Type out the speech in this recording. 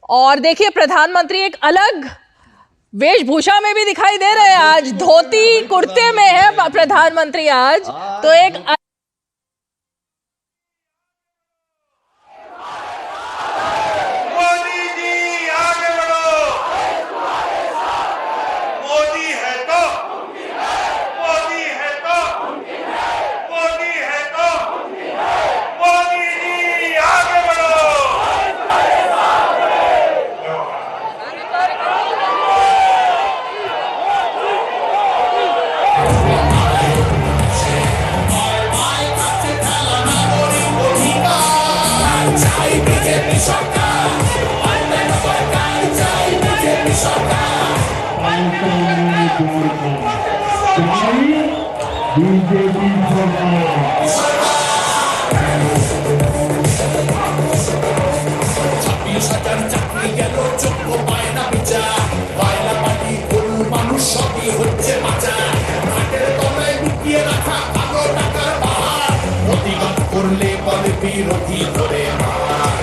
और देखिए प्रधानमंत्री एक अलग वेशभूषा में भी दिखाई दे रहे हैं। आज धोती कुर्ते में है प्रधानमंत्री आज, तो एक मोदी जी आगे बढ़ो, मोदी है तो, मोदी है तो, मोदी है तो, मोदी जी आगे बढ़ो। बीजेपी চাকরি গেল চোখ বায়না বিচার বায়না পাটি গরু মানুষ সবই হচ্ছে বাঁচা ঘাটের তলায় লুকিয়ে রাখা ভালো টাকার পাহাড় প্রতিবাদ করলে বলে বিরোধী ধরে মার